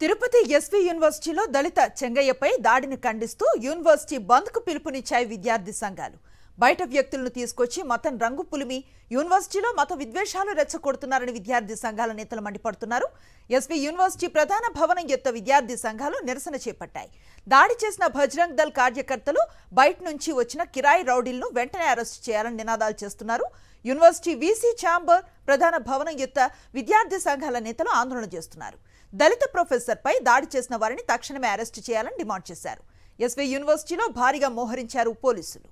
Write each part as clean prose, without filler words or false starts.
Tirupati SV యూనివర్సిటీలో దళిత చెంగయ్యపై దాడిని ఖండిస్తూ యూనివర్సిటీ బంద్కు పిలుపునిచ్చాయి విద్యార్థి సంఘాలు. బయట వ్యక్తులను తీసుకొచ్చి మతం రంగు పులిమి యూనివర్సిటీలో మత విద్వేషాలు రెచ్చగొడుతున్నారని విద్యార్థి సంఘాల నేతలు మండిపడుతున్నారు. ఎస్వి యూనివర్సిటీ ప్రధాన భవనం ఎత్త విద్యార్థి సంఘాలు నిరసన చేపట్టాయి. దాడి చేసిన బజరంగ్ దళ్ కార్యకర్తలు బయట నుంచి వచ్చిన కిరాయి రౌడీలను వెంటనే అరెస్టు చేయాలని నినాదాలు చేస్తున్నారు. యూనివర్సిటీ వీసీ ఛాంబర్ ప్రధాన భవనం ఎత్త విద్యార్థి సంఘాల నేతలు ఆందోళన చేస్తున్నారు. దళిత ప్రొఫెసర్ పై దాడి చేసిన వారిని తక్షణమే అరెస్టు చేయాలని డిమాండ్ చేశారు. ఎస్వి యూనివర్సిటీలో భారీగా మోహరించారు పోలీసులు.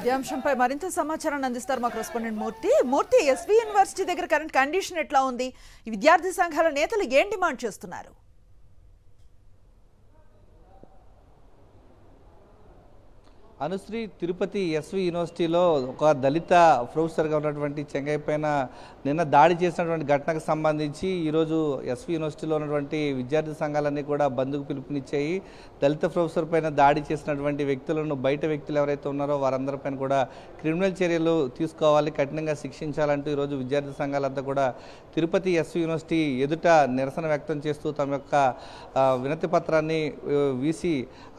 ఈ అంశంపై మరింత సమాచారాన్ని అందిస్తారు మా కరెస్పాండెంట్ మూర్తి. ఎస్వి యూనివర్సిటీ దగ్గర కరెంట్ కండిషన్ ఎట్లా ఉంది? ఈ విద్యార్థి సంఘాల నేతలు ఏం డిమాండ్ చేస్తున్నారు? అనుశ్రీ, తిరుపతి ఎస్వి యూనివర్సిటీలో ఒక దళిత ప్రొఫెసర్గా ఉన్నటువంటి చెంగయ్య పైన నిన్న దాడి చేసినటువంటి ఘటనకు సంబంధించి ఈరోజు ఎస్వి యూనివర్సిటీలో ఉన్నటువంటి విద్యార్థి సంఘాలన్నీ కూడా బంద్కు పిలుపునిచ్చాయి. దళిత ప్రొఫెసర్ పైన దాడి చేసినటువంటి వ్యక్తులను, బయట వ్యక్తులు ఎవరైతే ఉన్నారో వారందరిపైన కూడా క్రిమినల్ చర్యలు తీసుకోవాలి, కఠినంగా శిక్షించాలంటూ ఈరోజు విద్యార్థి సంఘాలంతా కూడా తిరుపతి ఎస్వి యూనివర్సిటీ ఎదుట నిరసన వ్యక్తం చేస్తూ తమ యొక్క వినతి పత్రాన్ని వీసీ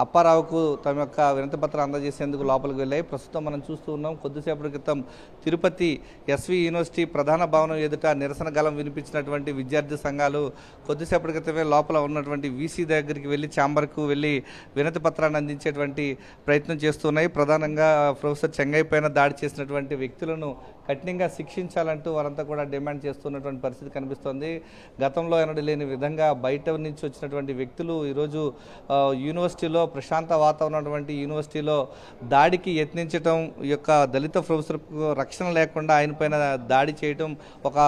అప్పారావుకు తమ యొక్క వినతి పత్రం అందజేసేందుకు లోపలికి వెళ్ళాయి. ప్రస్తుతం మనం చూస్తూ ఉన్నాం. కొద్దిసేపటి క్రితం తిరుపతి ఎస్వి యూనివర్సిటీ ప్రధాన భవనం ఎదుట నిరసన గలం వినిపించినటువంటి విద్యార్థి సంఘాలు కొద్దిసేపటి క్రితమే లోపల ఉన్నటువంటి వీసీ దగ్గరికి వెళ్ళి ఛాంబర్కు వెళ్ళి వినతి పత్రాన్ని అందించేటువంటి ప్రయత్నం చేస్తున్నాయి. ప్రధానంగా ప్రొఫెసర్ చెంగయ్య పైన దాడి చేసినటువంటి వ్యక్తులను కఠినంగా శిక్షించాలంటూ వారంతా కూడా డిమాండ్ చేస్తున్నటువంటి పరిస్థితి కనిపిస్తోంది. గతంలో ఎన్నడూ లేని విధంగా బయట నుంచి వచ్చినటువంటి వ్యక్తులు ఈరోజు యూనివర్సిటీలో ప్రశాంత వాతావరణం ఉన్నటువంటి యూనివర్సిటీలో దాడికి యత్నించడం, ఈ యొక్క దళిత ప్రొఫెసర్కు రక్షణ లేకుండా ఆయన పైన దాడి చేయడం, ఒక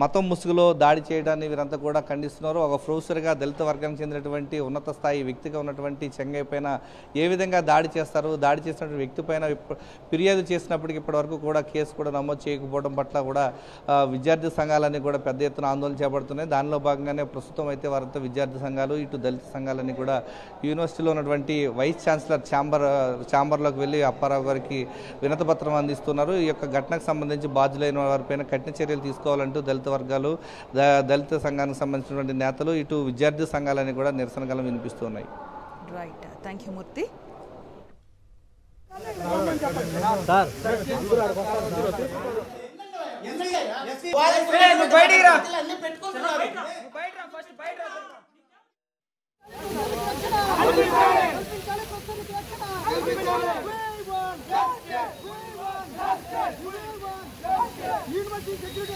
మతం ముసుగులో దాడి చేయడాన్ని వీరంతా కూడా ఖండిస్తున్నారు. ఒక ప్రొఫెసర్గా దళిత వర్గానికి చెందినటువంటి ఉన్నత స్థాయి వ్యక్తిగా ఉన్నటువంటి చెంగయ్య పైన ఏ విధంగా దాడి చేస్తారు? దాడి చేసినటువంటి వ్యక్తి పైన ఫిర్యాదు చేసినప్పటికీ ఇప్పటివరకు కూడా కేసు కూడా నమోదు చేయకపోవడం పట్ల కూడా విద్యార్థి సంఘాలన్నీ కూడా పెద్ద ఎత్తున ఆందోళన చేపడుతున్నాయి. దానిలో భాగంగానే ప్రస్తుతం అయితే వారంతా విద్యార్థి సంఘాలు, ఇటు దళిత సంఘాలన్నీ కూడా యూనివర్సిటీలో ఉన్నటువంటి వైస్ ఛాన్సలర్ ఛాంబర్లోకి వెళ్ళి అప్పారావు గారికి వినతి పత్రం అందిస్తున్నారు. ఈ యొక్క ఘటనకు సంబంధించి బాధ్యులైన వారిపైన కఠిన చర్యలు తీసుకోవాలంటూ దళిత వర్గాలు, దళిత సంఘానికి సంబంధించినటువంటి నేతలు, ఇటు విద్యార్థి సంఘాలన్నీ కూడా నిరసన గలం వినిపిస్తున్నాయి. Right, thank you Murthy. University security